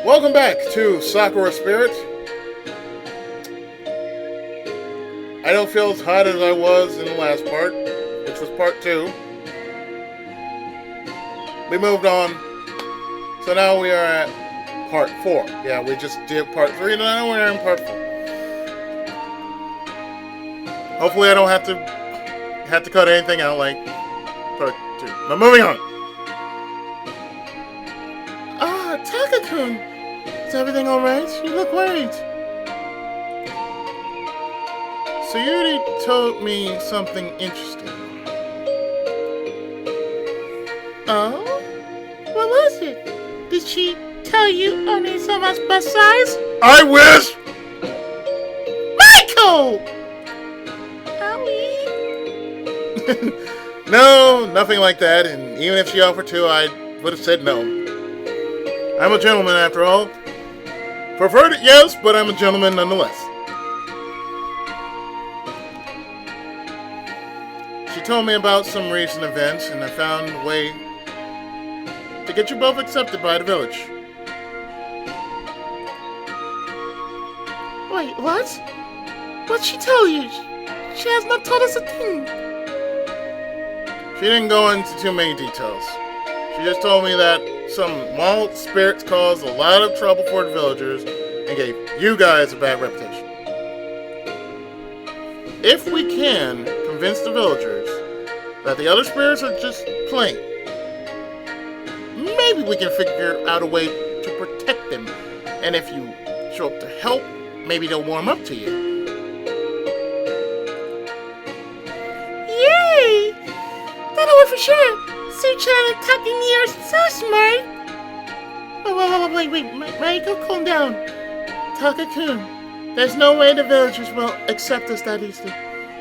Welcome back to Sakura Spirit. I don't feel as hot as I was in the last part, which was part 2. We moved on, so now we are at part 4. Yeah, we just did part 3, and now we're in part 4. Hopefully I don't have to cut anything out like part 2. But moving on. Ah, Takakun! Is everything alright? You look worried. So you already told me something interesting. Oh? What was it? Did she tell you only so much bust size? I wish! Michael! Howie? No, nothing like that, and even if she offered to, I would have said no. I'm a gentleman after all. Preferred it, yes, but I'm a gentleman nonetheless. She told me about some recent events, and I found a way to get you both accepted by the village. Wait, what? What'd she tell you? She has not told us a thing. She didn't go into too many details. She just told me that some wild spirits caused a lot of trouble for the villagers and gave you guys a bad reputation. If we can convince the villagers that the other spirits are just playing, maybe we can figure out a way to protect them. And if you show up to help, maybe they'll warm up to you. Yay! That'll work for sure! Suchan and Takahiro are so smart! Wait, Michael, calm down. Taka-kun, there's no way the villagers will accept us that easily.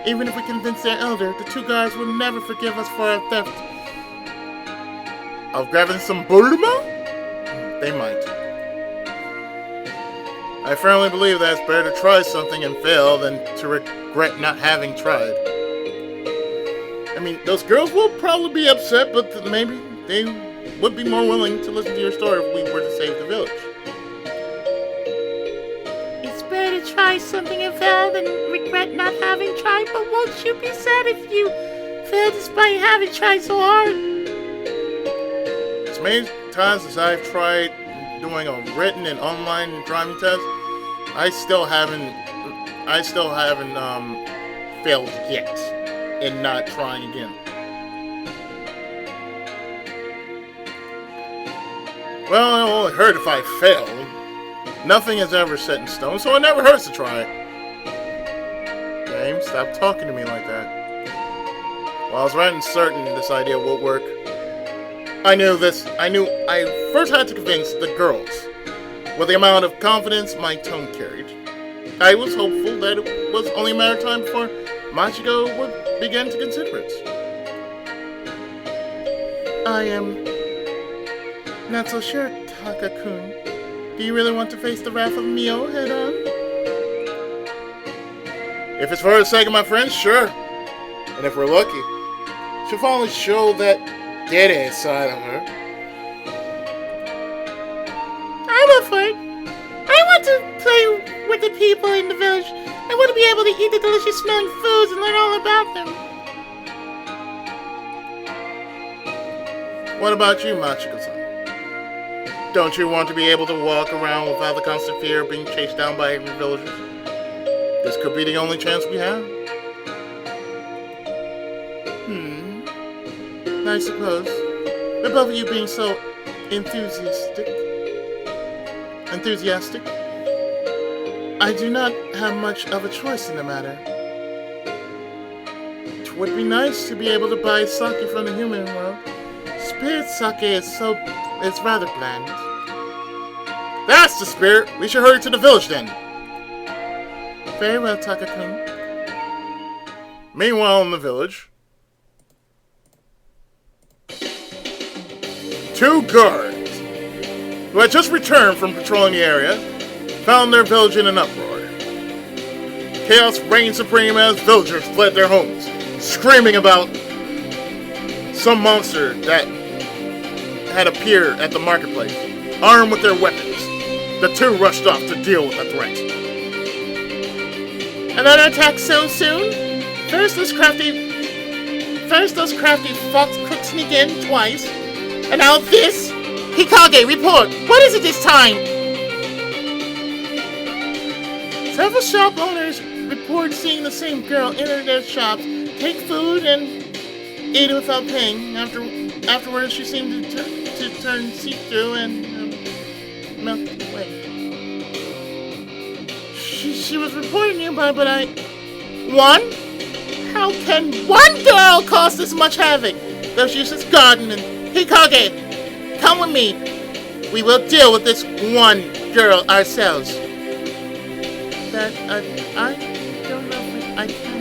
Even if we convince their elder, the two guys will never forgive us for our theft. Of grabbing some bulma? They might. I firmly believe that it's better to try something and fail than to regret not having tried. I mean, those girls will probably be upset, but maybe they would be more willing to listen to your story if we were to save the village. It's better to try something and fail than regret not having tried, but won't you be sad if you fail despite having tried so hard? As many times as I've tried doing a written and online driving test, I still haven't failed yet in not trying again. Well, it only hurt if I failed. Nothing is ever set in stone, so it never hurts to try it. Game, stop talking to me like that. Well, I was right and certain this idea would work. I knew I first had to convince the girls. With the amount of confidence my tone carried, I was hopeful that it was only a matter of time before Machiko would begin to consider it. I am not so sure, Taka-kun. Do you really want to face the wrath of Mio head on? If it's for the sake of my friends, sure. And if we're lucky, she'll finally show that dead side of her. I'm up for it. I want to play with the people in the village. I want to be able to eat the delicious smelling foods and learn all about them. What about you, Machiko-san? Don't you want to be able to walk around without the constant fear of being chased down by angry villagers? This could be the only chance we have. I suppose. The both of you being so enthusiastic, I do not have much of a choice in the matter. It would be nice to be able to buy sake from the human world. Spirit sake is rather bland. That's the spirit! We should hurry to the village then. Very well, Taka-kun. Meanwhile in the village, two guards, who had just returned from patrolling the area, found their village in an uproar. Chaos reigned supreme as villagers fled their homes, screaming about some monster that had appeared at the marketplace, armed with their weapons. The two rushed off to deal with the threat. Another attack so soon? First those crafty fox crooks sneak in twice, and now this? Hikage, report! What is it this time? Several shop owners report seeing the same girl enter their shops, take food, and eat it without paying. Afterwards, she seemed to turn see-through and melt away. She was reported nearby, but One? How can one girl cause this much havoc? Those useless gardening. Hikage, come with me. We will deal with this one girl ourselves. That, I don't know if I can.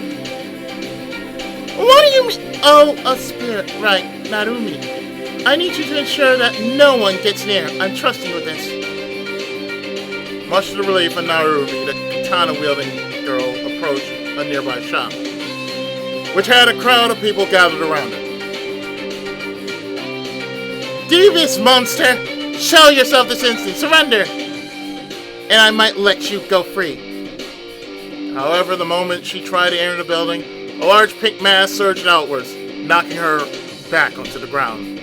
What do you mean? Oh, a spirit. Right, Narumi. I need you to ensure that no one gets near. I'm trusting you with this. Much to the relief of Narumi, the katana-wielding girl approached a nearby shop, which had a crowd of people gathered around it. Devious monster! Show yourself this instant. Surrender! And I might let you go free. However, the moment she tried to enter the building, a large pink mass surged outwards, knocking her back onto the ground.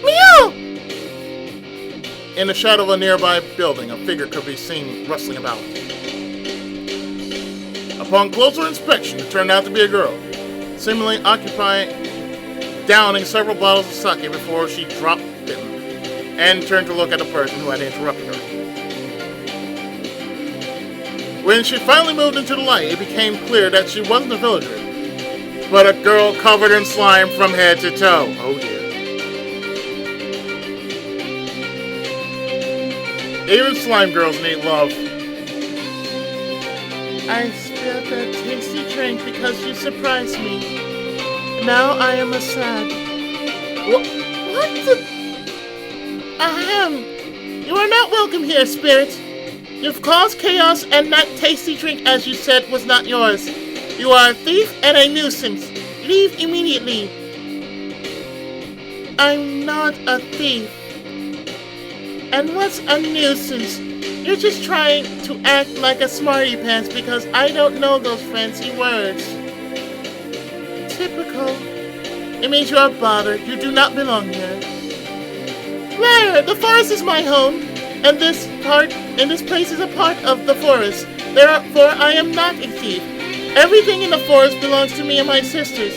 Meow! In the shadow of a nearby building, a figure could be seen rustling about. Upon closer inspection, it turned out to be a girl, seemingly downing several bottles of sake before she dropped them, and turned to look at the person who had interrupted her. When she finally moved into the light, it became clear that she wasn't a villager, but a girl covered in slime from head to toe. Oh dear. Even slime girls need love. I spilled that tasty drink because you surprised me. Now I am a sad. What the? Ahem. You are not welcome here, spirit. You've caused chaos, and that tasty drink, as you said, was not yours. You are a thief and a nuisance. Leave immediately. I'm not a thief. And what's a nuisance? You're just trying to act like a smarty pants because I don't know those fancy words. Typical. It means you are bothered. You do not belong here. Liar! The forest is my home, and this place is a part of the forest. Therefore, I am not a thief. Everything in the forest belongs to me and my sisters,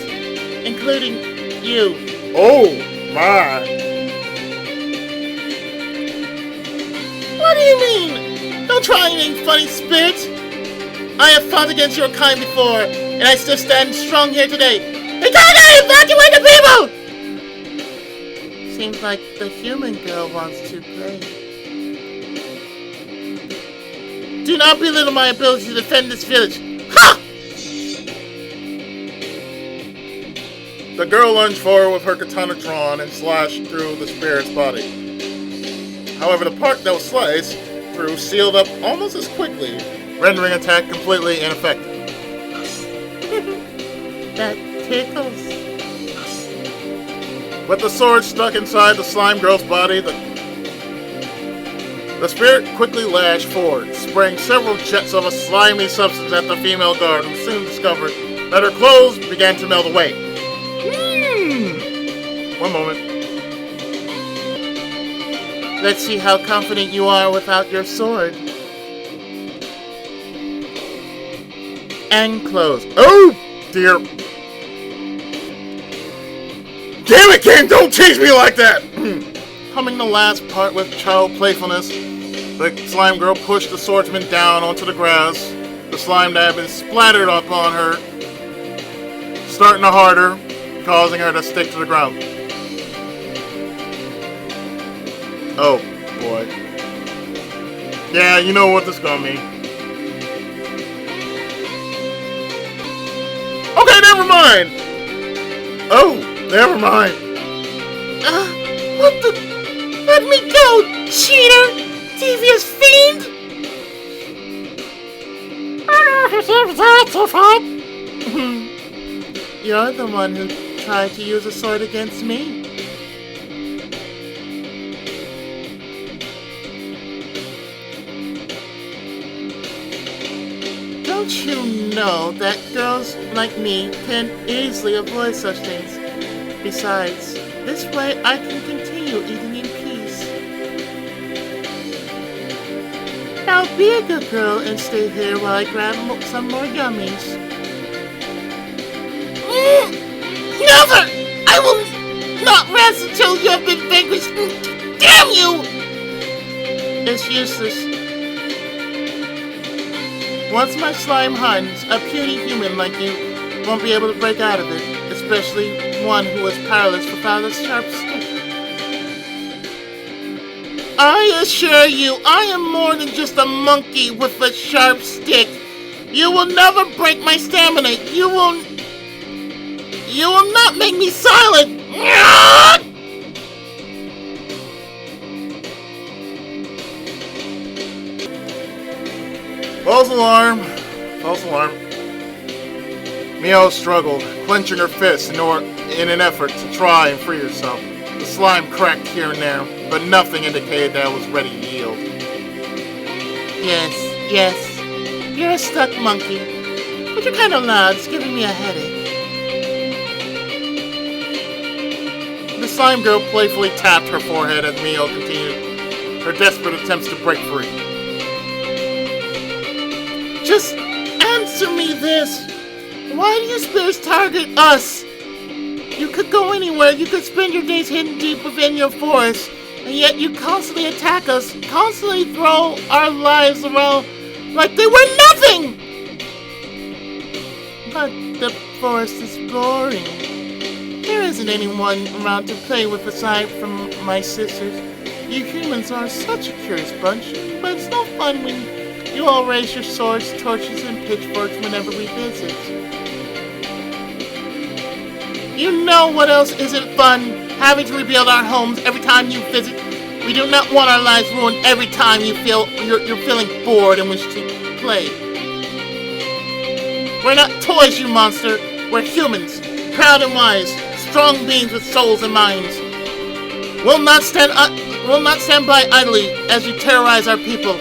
including you. Oh my! What do you mean? Don't try anything funny, spirit. I have fought against your kind before, and I still stand strong here today. Hikage, evacuate the people! Seems like the human girl wants to play. Do not belittle my ability to defend this village. Ha! The girl lunged forward with her katana drawn and slashed through the spirit's body. However, the part that was sliced through sealed up almost as quickly, rendering attack completely ineffective. That tickles. With the sword stuck inside the slime girl's body, the spirit quickly lashed forward, spraying several jets of a slimy substance at the female guard, who soon discovered that her clothes began to melt away. One moment. Let's see how confident you are without your sword. And clothes. Oh, dear. Damn it, Ken! Don't tease me like that! Humming the last part with child playfulness, the slime girl pushed the swordsman down onto the grass. The slime that had been splattered upon her, starting to harder, causing her to stick to the ground. Oh, boy. Yeah, you know what this is gonna mean. Okay, never mind! Oh, never mind. What the? Let me go, cheater! Devious fiend! You're the one who tried to use a sword against me. Don't you know that girls like me can easily avoid such things? Besides, this way I can continue eating in peace. Now be a good girl and stay here while I grab some more yummies. Never! I will not rest until you have been vanquished. Damn you! It's useless. Once my slime hardens, a puny human like you won't be able to break out of it, especially one who is powerless without a sharp stick. I assure you, I am more than just a monkey with a sharp stick. You will never break my stamina. You will not make me silent. False alarm. False alarm. Mio struggled, clenching her fists in an effort to try and free herself. The slime cracked here and there, but nothing indicated that it was ready to yield. Yes. You're a stuck monkey. But you're kind of loud. It's giving me a headache. The slime girl playfully tapped her forehead as Mio continued her desperate attempts to break free. Just answer me this. Why do you spirits target us? You could go anywhere. You could spend your days hidden deep within your forest. And yet you constantly attack us. Constantly throw our lives around like they were nothing. But the forest is boring. There isn't anyone around to play with aside from my sisters. You humans are such a curious bunch. But it's no fun when you all raise your swords, torches, and pitchforks whenever we visit. You know what else isn't fun? Having to rebuild our homes every time you visit. We do not want our lives ruined every time you're feeling bored and wish to play. We're not toys, you monster. We're humans, proud and wise, strong beings with souls and minds. We'll not stand by idly as you terrorize our people.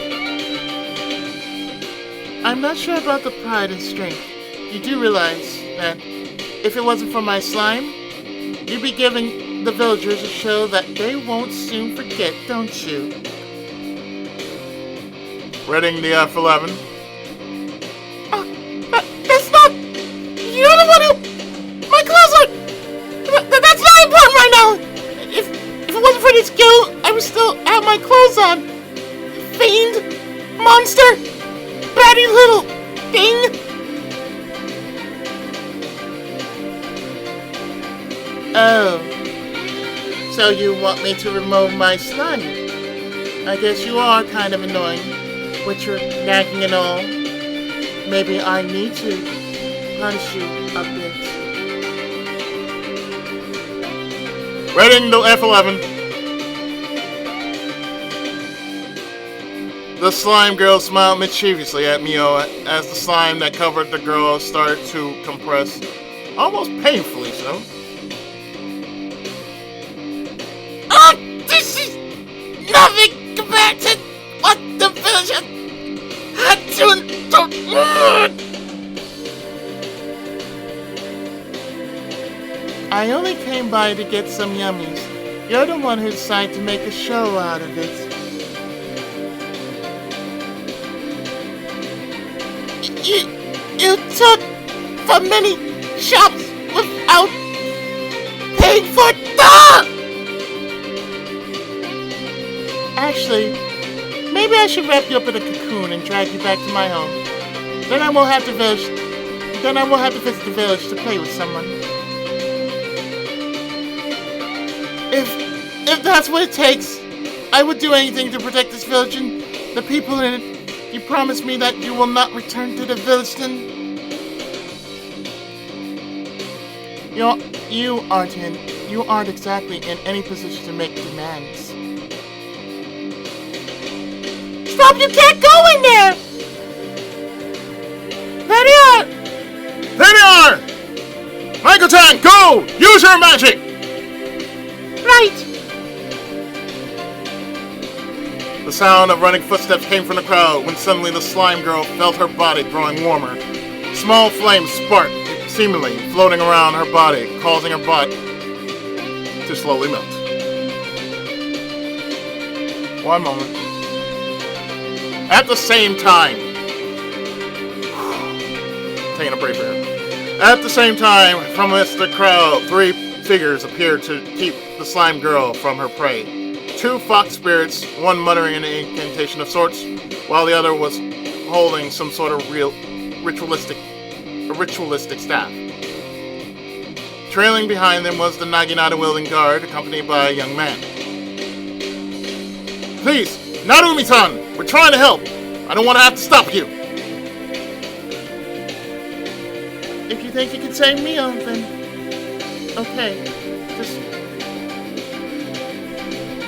I'm not sure about the pride and strength. You do realize that if it wasn't for my slime, you'd be giving the villagers a show that they won't soon forget, don't you? Reading the F11. That's not... You're the one who... My clothes are... That's not important right now! If it wasn't for this guild, I would still have my clothes on. Fiend! Monster! Batty little thing! Oh, so you want me to remove my slime? I guess you are kind of annoying, with your nagging and all. Maybe I need to punish you a bit. Reading the F11. The slime girl smiled mischievously at Mio as the slime that covered the girl started to compress, almost painfully so. This is nothing compared to what the villager had to endure. I only came by to get some yummies. You're the one who decided to make a show out of it. You took from many shops without paying for it. Actually, maybe I should wrap you up in a cocoon and drag you back to my home. Then I won't have to visit the village to play with someone. If that's what it takes, I would do anything to protect this village and the people in it. You promise me that you will not return to the village then? You aren't exactly in any position to make demands. Stop! You can't go in there! There they are! There they are! Michael-chan, go! Use your magic! Right! The sound of running footsteps came from the crowd when suddenly the slime girl felt her body growing warmer. Small flames sparked, seemingly floating around her body, causing her butt to slowly melt. One moment. At the same time, taking a break here. At the same time, from amidst the crowd, 3 figures appeared to keep the slime girl from her prey. 2 fox spirits, one muttering an incantation of sorts, while the other was holding some sort of ritualistic staff. Trailing behind them was the naginata-wielding guard, accompanied by a young man. Please, Narumi-san, we're trying to help. I don't want to have to stop you. If you think you can save me, then okay.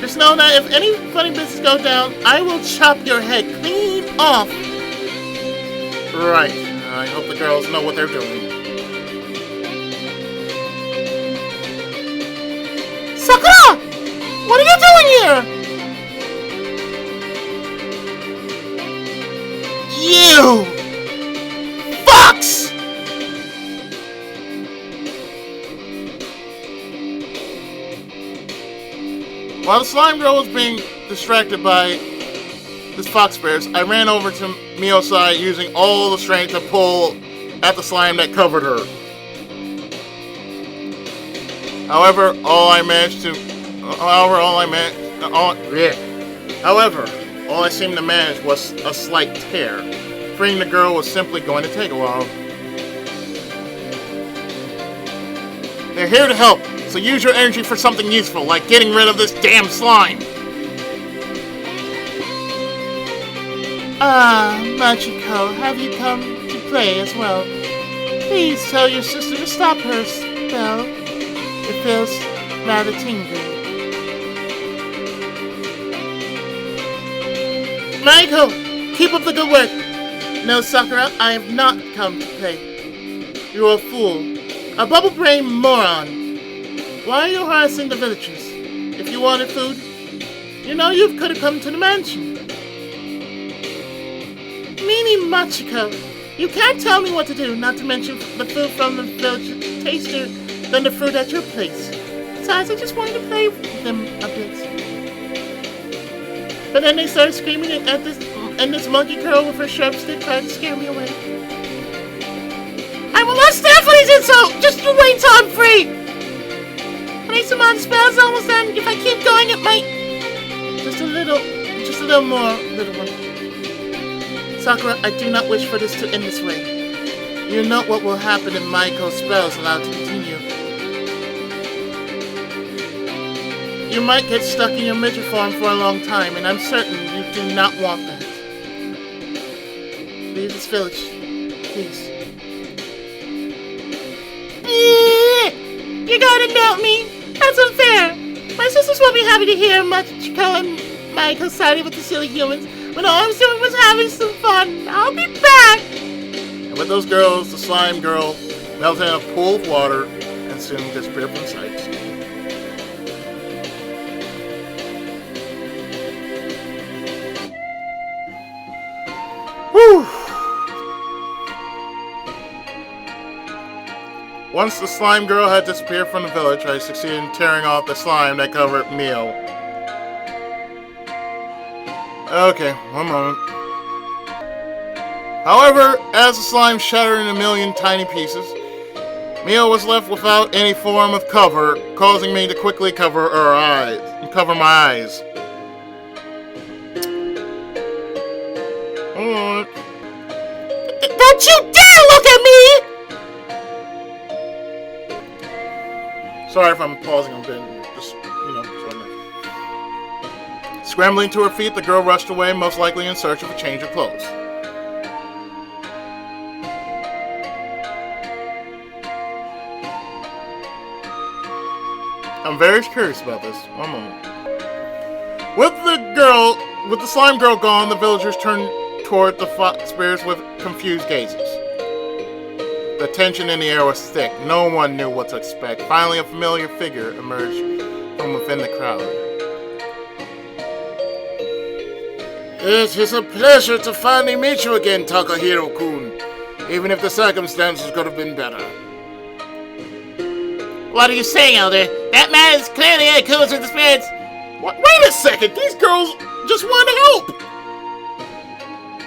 Just know that if any funny business go down, I will chop your head clean off. Right. I hope the girls know what they're doing. Sakura! What are you doing here? You! Fox! While the slime girl was being distracted by this fox bears, I ran over to Mio's side using all the strength to pull at the slime that covered her. However, all I seemed to manage was a slight tear. Freeing the girl was simply going to take a while. They're here to help, so use your energy for something useful, like getting rid of this damn slime. Ah, Machiko, have you come to play as well? Please tell your sister to stop her spell. It feels rather tingly. Machiko, keep up the good work. No, Sakura, I have not come to play. You're a fool. A bubble-brained moron. Why are you harassing the villagers? If you wanted food, you know you could have come to the mansion. Meanie Machiko, you can't tell me what to do, not to mention the food from the village is tastier than the fruit at your place. Besides, I just wanted to play with them a bit. But then they started screaming at this monkey girl with her sharp stick tried to scare me away. I will not stand for these insults! Just you wait until I'm free! I need some on spells almost done. If I keep going, it might... Just a little more, little one. Sakura, I do not wish for this to end this way. You know what will happen if Maiko's spell is allowed to continue. You might get stuck in your midget form for a long time, and I'm certain you do not want that. Leave this village, please. You gotta melt me! That's unfair! My sisters will be happy to hear Machiko and Maiko siding with the silly humans, when all I was doing was having some fun. I'll be back! And with those girls, the slime girl melted in a pool of water and soon disappeared from sight. Whew! Once the slime girl had disappeared from the village, I succeeded in tearing off the slime that covered Mio. Okay, one moment. However, as the slime shattered in a million tiny pieces, Mio was left without any form of cover, causing me to quickly cover my eyes. Don't you dare look at me! Sorry if I'm pausing a bit, just, Scrambling to her feet, the girl rushed away, most likely in search of a change of clothes. I'm very curious about this. One moment. With the slime girl gone, the villagers turned toward the fox spirits with confused gazes. The tension in the air was thick. No one knew what to expect. Finally, a familiar figure emerged from within the crowd. It is a pleasure to finally meet you again, Takahiro-kun. Even if the circumstances could have been better. What are you saying, Elder? That man is clearly in cahoots with the spirits. Wait a second! These girls just want help!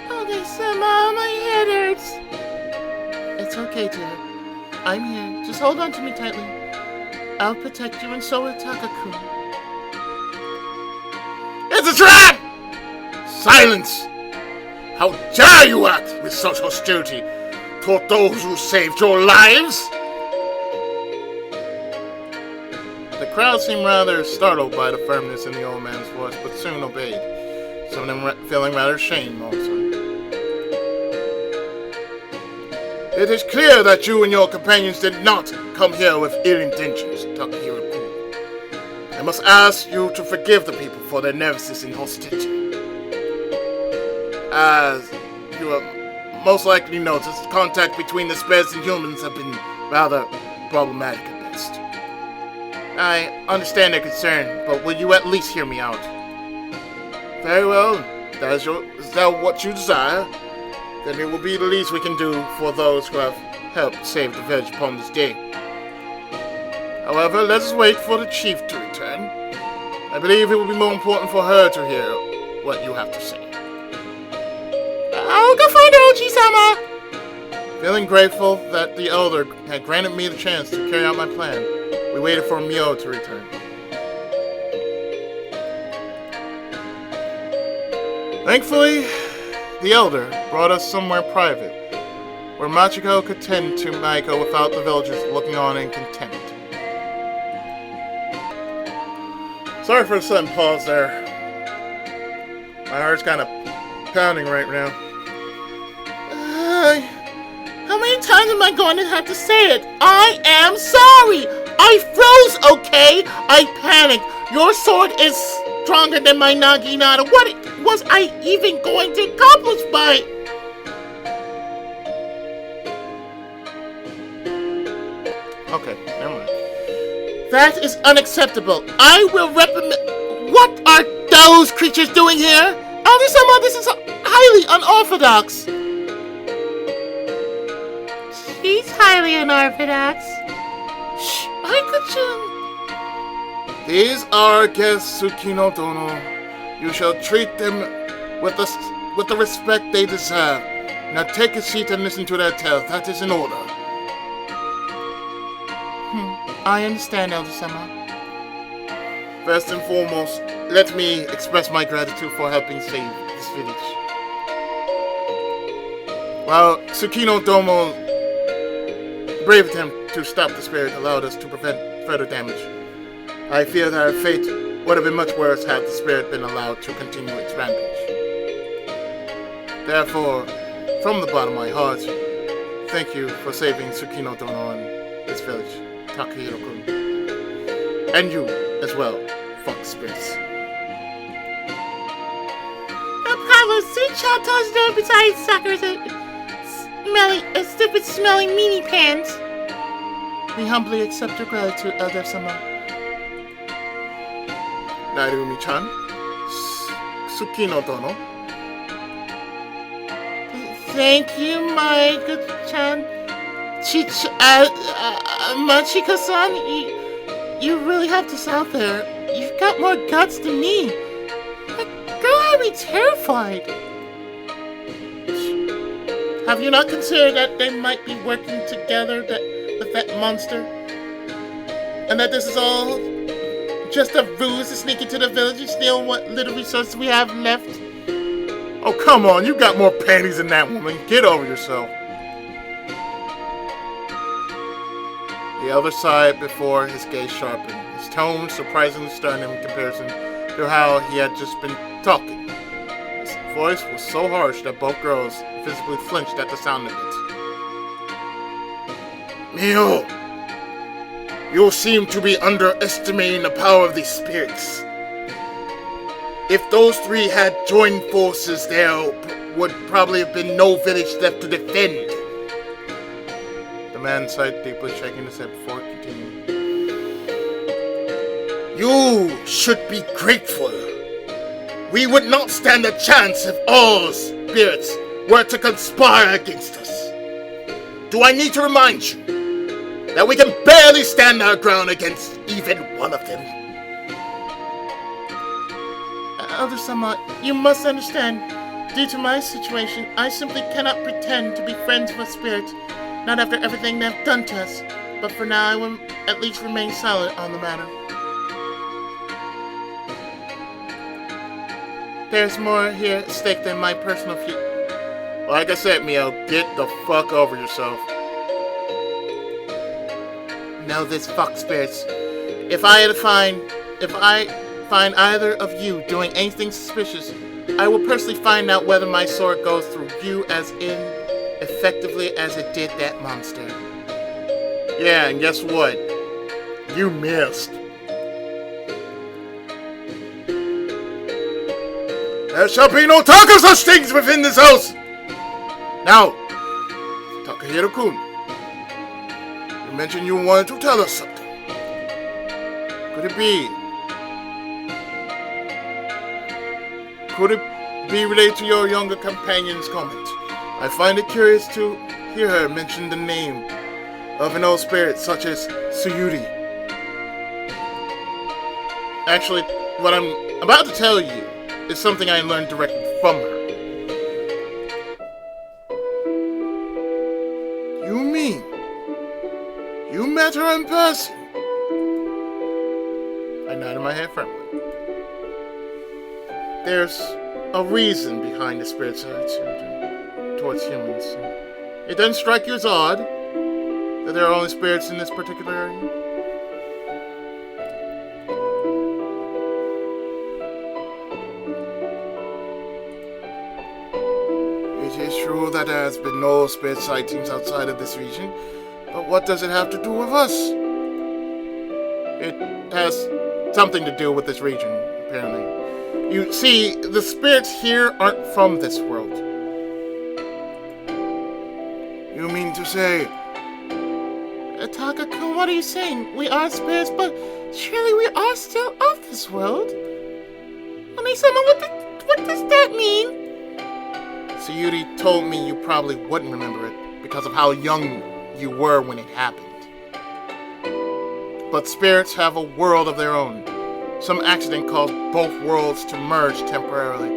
Elder-sama, my head hurts. It's okay, dear. I'm here. Just hold on to me tightly. I'll protect you, and so will Taka-kun. It's a trap! Silence! How dare you act with such hostility toward those who saved your lives? The crowd seemed rather startled by the firmness in the old man's voice, but soon obeyed, some of them feeling rather ashamed also. It is clear that you and your companions did not come here with ill intentions, Takahiro-kun. I must ask you to forgive the people for their nervousness and hostility. As you have most likely noticed, contact between the spirits and humans have been rather problematic at best. I understand their concern, but will you at least hear me out? Very well. Is that what you desire? Then it will be the least we can do for those who have helped save the village upon this day. However, let us wait for the chief to return. I believe it will be more important for her to hear what you have to say. I'll go find Oji-sama! Feeling grateful that the elder had granted me the chance to carry out my plan, we waited for Mio to return. Thankfully, the elder brought us somewhere private, where Machiko could tend to Maiko without the villagers looking on in contempt. Sorry for the sudden pause there. My heart's kind of pounding right now. How many times am I going to have to say it? I am sorry! I froze, okay? I panicked. Your sword is stronger than my naginata. What was I even going to accomplish by? Okay, never mind. That is unacceptable. I will reprimand. What are those creatures doing here? Elder-sama, this is highly unorthodox. She's highly unorthodox. Shh, Maiko-chan. These are guests, Tsukino Dono. You shall treat them with the respect they deserve. Now take a seat and listen to their tales. That is in order. I understand, Elder-sama. First and foremost, let me express my gratitude for helping save this village. While Tsukino Domo brave attempt to stop the spirit allowed us to prevent further damage, I fear that our fate would have been much worse had the spirit been allowed to continue its rampage. Therefore, from the bottom of my heart, thank you for saving Tsukino Dono and this village, Takahiro-kun. And you as well, Fox Spirits. Apollo, sweet child toss there besides Sakura's stupid smelling meanie pants. We humbly accept your gratitude, Elder-sama. Narumi-chan, Tsukino Dono. Thank you, Maiko-chan. Machiko-san, you really helped us out there. You've got more guts than me. That girl had me terrified. Have you not considered that they might be working together with that monster? And that this is all just a ruse to sneak into the village and steal what little resources we have left? Oh, come on, you got more panties than that woman. Get over yourself. The elder sighed before his gaze sharpened, his tone surprisingly stern in comparison to how he had just been talking. His voice was so harsh that both girls visibly flinched at the sound of it. Mio, you seem to be underestimating the power of these spirits. If those three had joined forces, there would probably have been no village left to defend. The man sighed deeply, shaking his head before continuing. You should be grateful. we would not stand a chance if all spirits were to conspire against us. Do I need to remind you that we can barely stand our ground against even one of them? Elder Sama, you must understand. Due to my situation, I simply cannot pretend to be friends with spirits, not after everything they have done to us. But for now, I will at least remain silent on the matter. There's more here at stake than my personal future. Like I said, Mio, get the fuck over yourself. Know this, fuck spirits. If I find either of you doing anything suspicious, I will personally find out whether my sword goes through you as effectively as it did that monster. Yeah, and guess what? You missed. There shall be no talk of such things within this house! Now, Takahiro-kun, you mentioned you wanted to tell us something. Could it be related to your younger companion's comment? I find it curious to hear her mention the name of an old spirit such as Tsuyuri. Actually, what I'm about to tell you is something I learned directly from her. You mean you met her in person? I nodded my head firmly. There's a reason behind the spirit's attitude towards humans. It doesn't strike you as odd that there are only spirits in this particular area? It is true that there has been no spirit sightings outside of this region, but what does it have to do with us? It has something to do with this region, apparently. You see, the spirits here aren't from this world. You mean to say... Taka-kun, what are you saying? We are spirits, but surely we are still of this world? Oni-sama, what does that mean? Tsuyuri told me you probably wouldn't remember it because of how young you were when it happened. But spirits have a world of their own. Some accident caused both worlds to merge temporarily.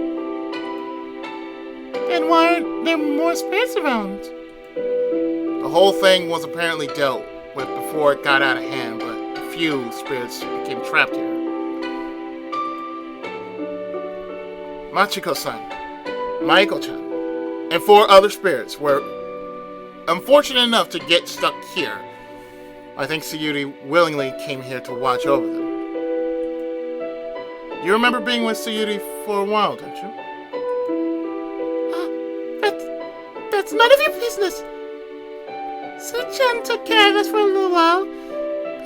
Then why aren't there more spirits around? The whole thing was apparently dealt with before it got out of hand, but a few spirits became trapped here. Machiko-san, Maiko-chan, and 4 other spirits were unfortunate enough to get stuck here. I think Tsuyuri willingly came here to watch over them. You remember being with Tsuyuri for a while, don't you? That's none of your business. Su-chan took care of us for a little while.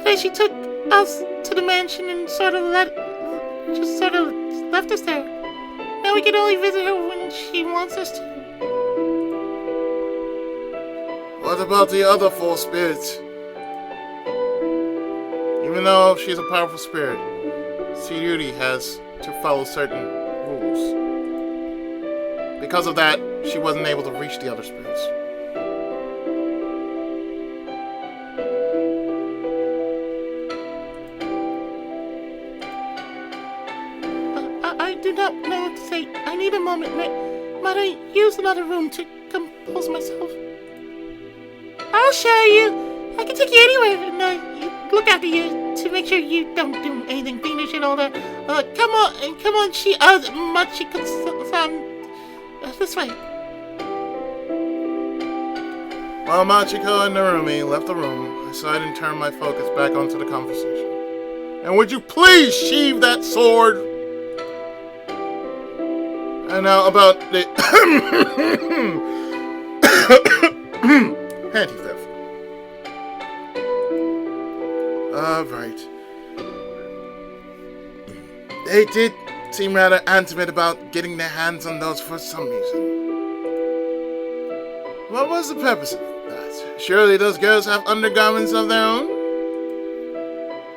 Then she took us to the mansion and sort of left us there. Now we can only visit her when she wants us to. What about the other 4 spirits? Even though she's a powerful spirit, Tsuyuri has to follow certain rules. Because of that, she wasn't able to reach the other spirits. I do not know what to say. I need a moment. Might I use another room to compose myself? I'll show you. I can take you anywhere and look after you to make sure you don't do anything fiendish and all that. Come on, Machiko-san. This way. While Machiko and Narumi left the room, I sighed and turned my focus back onto the conversation. And would you please sheathe that sword? And now about the panty theft. Alright. They did seem rather intimate about getting their hands on those for some reason. What was the purpose of that? Surely those girls have undergarments of their own?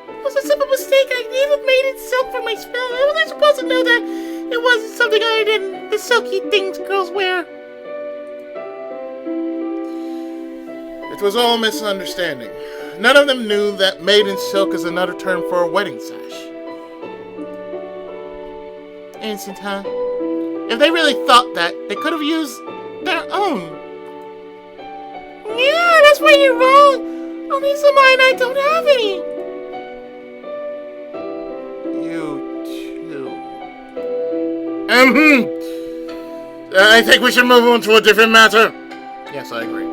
It was a simple mistake. I even made it silk for my spell. How was I supposed to know that it it wasn't something other than the silky things girls wear. It was all misunderstanding. None of them knew that maiden silk is another term for a wedding sash. Innocent, huh? If they really thought that, they could have used their own. Yeah, that's why you're wrong. Only somebody and I don't have any. You too. I think we should move on to a different matter. Yes, I agree.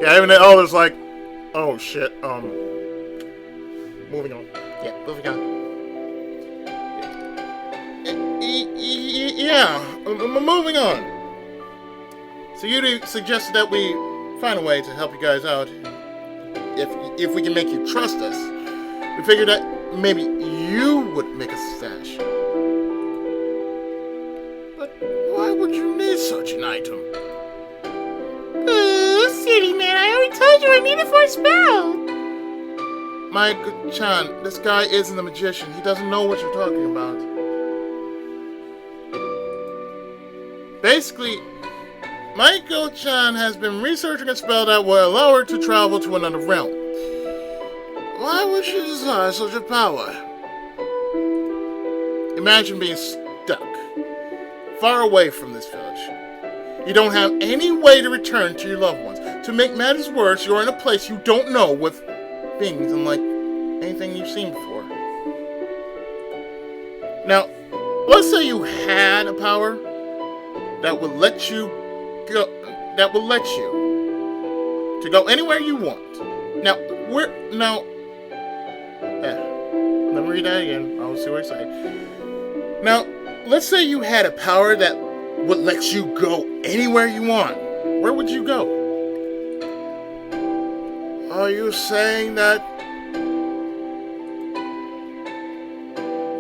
Yeah, even the elders like, oh shit, moving on. Yeah, moving on. Moving on. So you suggested that we find a way to help you guys out. If we can make you trust us, we figured that maybe you would make a stash. But why would you need such an item? Silly man, I already told you I need it for a spell. My good Chan, this guy isn't a magician. He doesn't know what you're talking about. Basically, Michael-chan has been researching a spell that will allow her to travel to another realm. Why would she desire such a power? Imagine being stuck, far away from this village. You don't have any way to return to your loved ones. To make matters worse, you're in a place you don't know with beings unlike anything you've seen before. Now, let's say you had a power that would let you go, to go anywhere you want. Let me read that again. I'll see what I say. Now, let's say you had a power that would let you go anywhere you want. Where would you go? Are you saying that?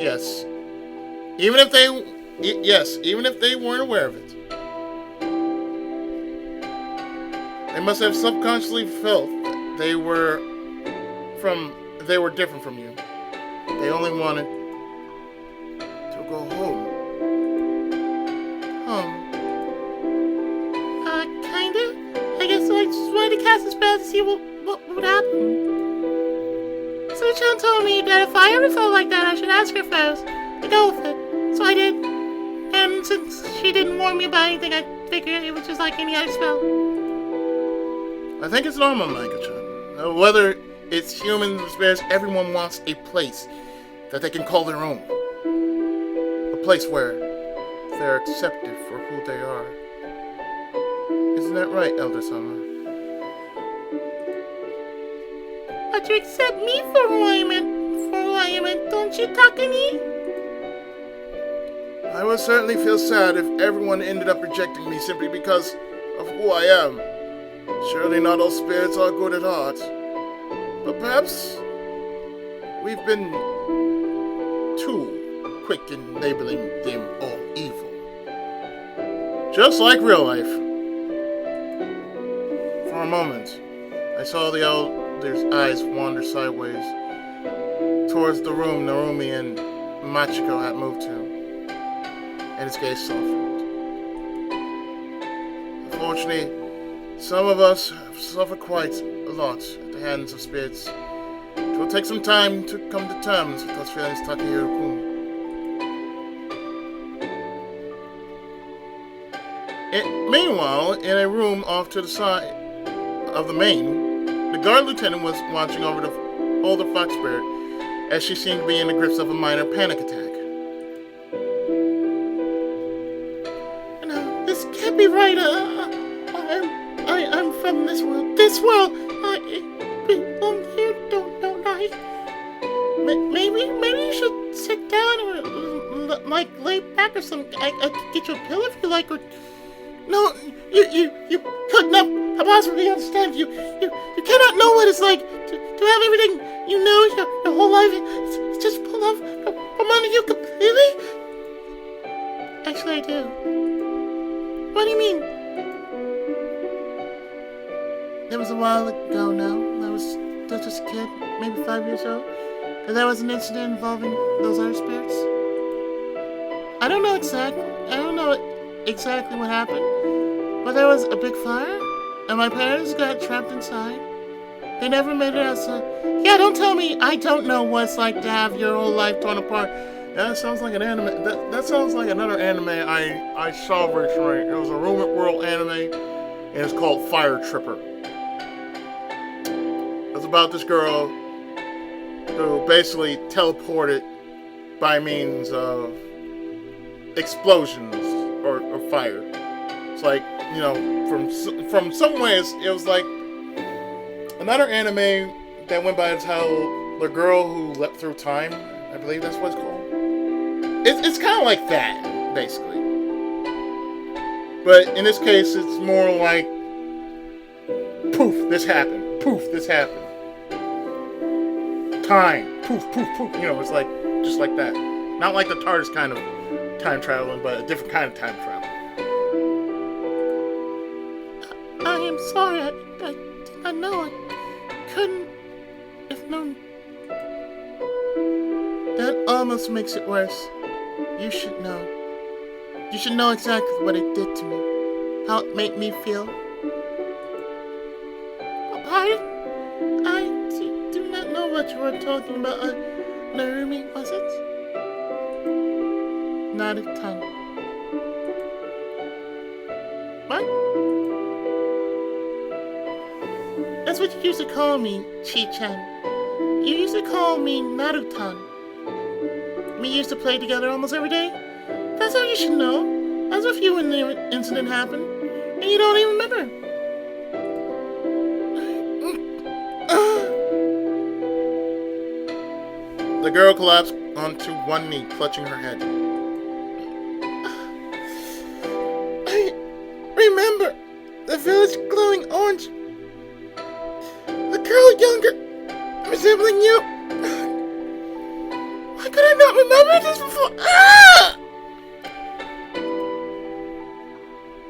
Yes. Even if they weren't aware of it. They must have subconsciously felt that they were different from you. They only wanted to go home. Kinda. I guess I just wanted to cast a spell to see what would happen. So Chan told me that if I ever felt like that, I should ask her first to go with it. So I did. And since she didn't warn me about anything, I figured it was just like any other spell. I think it's normal, Micah-chan. Whether it's humans or spirits, everyone wants a place that they can call their own. A place where they're accepted for who they are. Isn't that right, Elder Sama? But you accept me for who I am, don't you, Takahiro? I would certainly feel sad if everyone ended up rejecting me simply because of who I am. Surely not all spirits are good at heart. But perhaps we've been too quick in labeling them all evil. Just like real life. For a moment, I saw the elder's eyes wander sideways towards the room Narumi and Machiko had moved to, and his gaze softened. Unfortunately, some of us have suffered quite a lot at the hands of spirits. It will take some time to come to terms with those feelings, Takahiro-kun. Meanwhile, in a room off to the side of the main, the guard lieutenant was watching over the older fox spirit as she seemed to be in the grips of a minor panic attack. No, this can't be right. I'm from this world. This world. I belong here, don't I? Maybe you should sit down or lay back or something. I could get you a pillow if you like. Or no, you could not possibly understand. You cannot know what it's like to have everything you know your whole life. It's just pulled off from under you completely. Actually, I do. What do you mean? It was a while ago now. I was still just a kid, maybe 5 years old. And there was an incident involving those other spirits. I don't know exactly what happened, but there was a big fire, and my parents got trapped inside. They never made it out, so... Yeah, don't tell me I don't know what it's like to have your whole life torn apart. That sounds like an anime. That sounds like another anime I saw recently. It was a Rumored World anime, and it's called Fire Tripper. It's about this girl who basically teleported by means of explosions or fire. It's like, you know, from some ways, it was like another anime that went by the title The Girl Who Leapt Through Time. I believe that's what it's called. It's kind of like that, basically. But in this case, it's more like, poof, this happened. Poof, this happened. Time. Poof, poof, poof. You know, it's like, just like that. Not like the TARDIS kind of time traveling, but a different kind of time travel. I am sorry. I did not know. I couldn't have known. That almost makes it worse. You should know. You should know exactly what it did to me. How it made me feel. Pardon? I do not know what you were talking about. Narumi, was it? Not a ton. What? That's what you used to call me, Chi-chan. You used to call me Narutan. We used to play together almost every day. That's all you should know. I was with you when the incident happened, and you don't even remember. The girl collapsed onto one knee, clutching her head. I remember the village glowing orange. A girl younger, resembling you. Why could I not remember this before? Ah!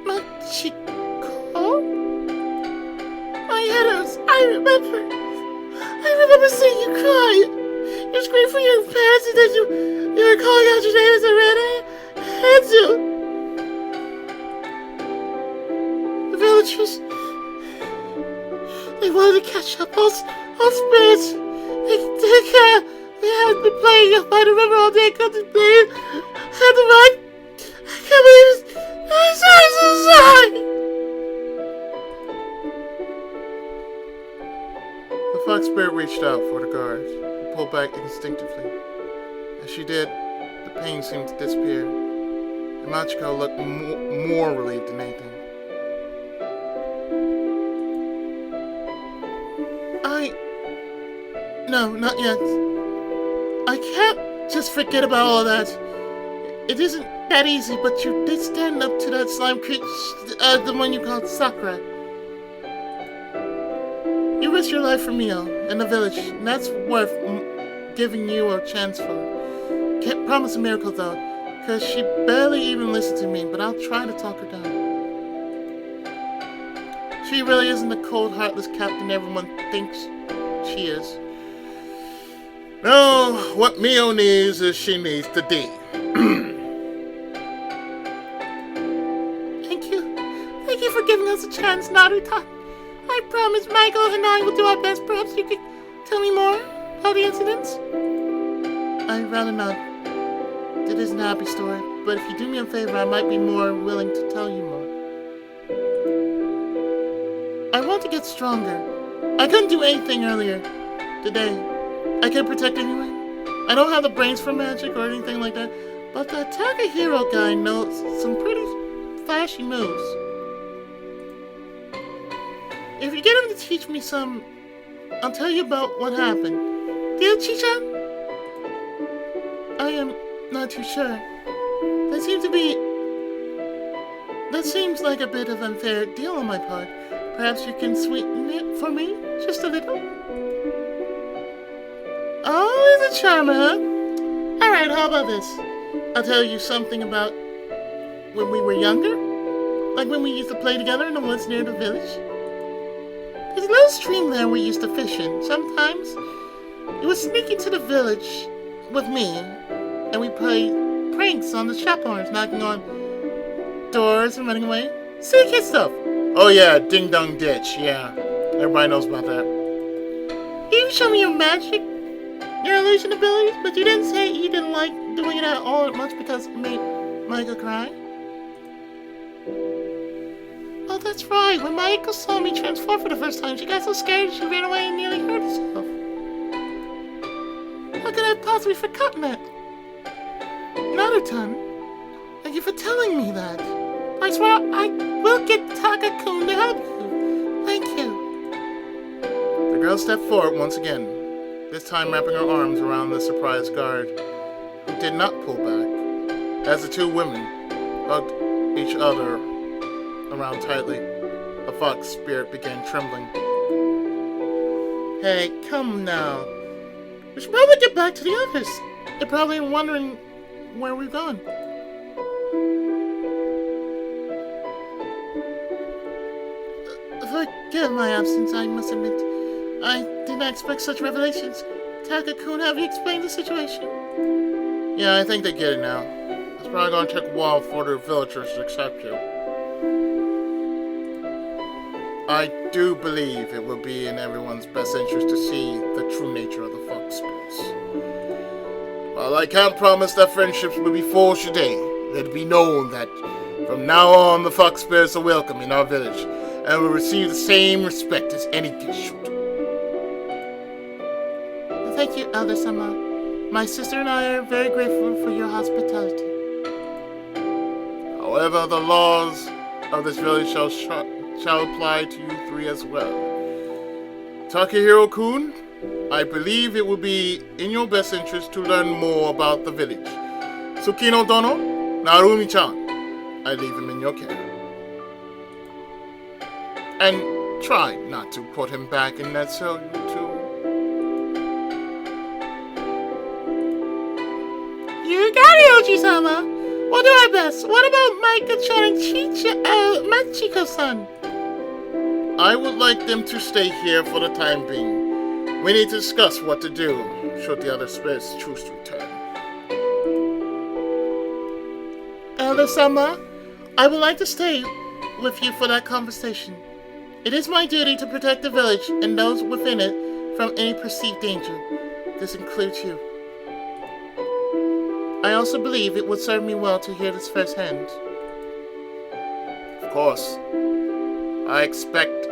Machiko? My head hurts. I remember seeing you cry. You screamed for your parents and then you were calling out your name as I ran ahead you. The villagers, they wanted to catch up all spirits. They had been playing by the river all day. I couldn't play. I had to run. I can't believe it. I'm so sorry. The fox spirit reached out for the guards, who pulled back instinctively. As she did, the pain seemed to disappear, and Machiko looked more relieved than anything. No, not yet. I can't just forget about all that. It isn't that easy, but you did stand up to that slime creature, the one you called Sakura. You risked your life for Mio and the village, and that's worth giving you a chance for. Can't promise a miracle though, because she barely even listened to me, but I'll try to talk her down. She really isn't the cold, heartless captain everyone thinks she is. No, what Mio needs is she needs the D. Thank you for giving us a chance, Naruto. I promise Michael and I will do our best. Perhaps you could tell me more about the incidents? I'd rather not. It isn't a happy story, but if you do me a favor, I might be more willing to tell you more. I want to get stronger. I couldn't do anything earlier today. I can't protect anyone. I don't have the brains for magic or anything like that, but that Takahiro guy knows some pretty flashy moves. If you get him to teach me some, I'll tell you about what happened. Deal, Chi-chan? I am not too sure. That seems like a bit of an unfair deal on my part. Perhaps you can sweeten it for me, just a little? Oh, he's a charmer, huh? Alright, how about this? I'll tell you something about when we were younger. Like when we used to play together in the woods near the village. There's a little stream there we used to fish in. Sometimes you would sneak into the village with me, and we play pranks on the shop owners, knocking on doors and running away. Silly kid stuff. Oh yeah, Ding Dong Ditch, yeah. Everybody knows about that. You showed me your magic, your illusion abilities, but you didn't say you didn't like doing it at all at much because it made Maiko cry. Oh, that's right. When Maiko saw me transform for the first time, she got so scared she ran away and nearly hurt herself. How could I have possibly forgotten that? Naruto, thank you for telling me that. I swear I will get Takakun to help you. Thank you. The girl stepped forward once again, this time wrapping her arms around the surprised guard, who did not pull back, as the two women hugged each other around tightly. The fox spirit began trembling. Hey, come now. We should probably get back to the others. They're probably wondering where we've gone. Forgive my absence, I must admit. I did not expect such revelations. Takakun, have you explained the situation? Yeah, I think they get it now. It's probably going to take a while for the villagers to accept you. I do believe it will be in everyone's best interest to see the true nature of the fox spirits. While I can't promise that friendships will be forged today, let it be known that from now on the fox spirits are welcome in our village and will receive the same respect as any guest should. Thank you, Elder-sama. My sister and I are very grateful for your hospitality. However, the laws of this village shall apply to you three as well. Takahiro-kun, I believe it will be in your best interest to learn more about the village. Tsukino Dono, Narumi-chan, I leave him in your care. And try not to put him back in that cell, you two. You got it, Oji-sama. We'll do our best. What about Maiko-chan and Machiko-san? I would like them to stay here for the time being. We need to discuss what to do should the other spirits choose to return. Elder-sama, I would like to stay with you for that conversation. It is my duty to protect the village and those within it from any perceived danger. This includes you. I also believe it would serve me well to hear this firsthand. Of course. I expected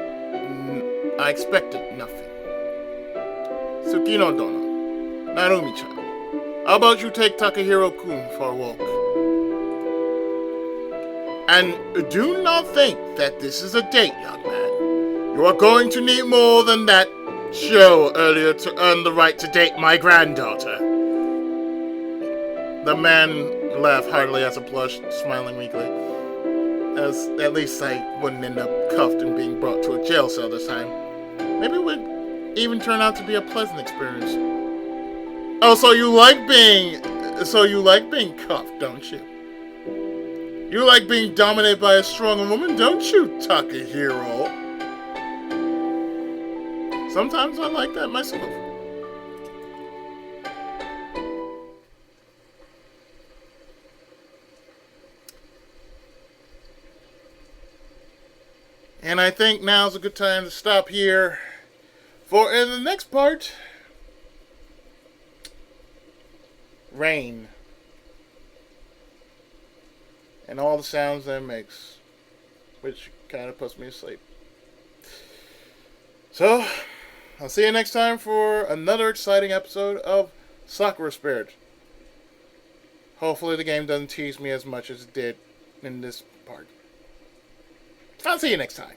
nothing. Tsukino Dono, Narumi-chan, how about you take Takahiro-kun for a walk? And do not think that this is a date, young man. You are going to need more than that show earlier to earn the right to date my granddaughter. The man laughed heartily as a blush, smiling weakly. As at least I wouldn't end up cuffed and being brought to a jail cell this time. Maybe it would even turn out to be a pleasant experience. Oh, so you like being cuffed, don't you? You like being dominated by a strong woman, don't you, Takahiro? Sometimes I like that myself. And I think now's a good time to stop here. For in the next part, rain. And all the sounds that it makes. Which kind of puts me to sleep. So, I'll see you next time for another exciting episode of Sakura Spirit. Hopefully the game doesn't tease me as much as it did in this part. I'll see you next time.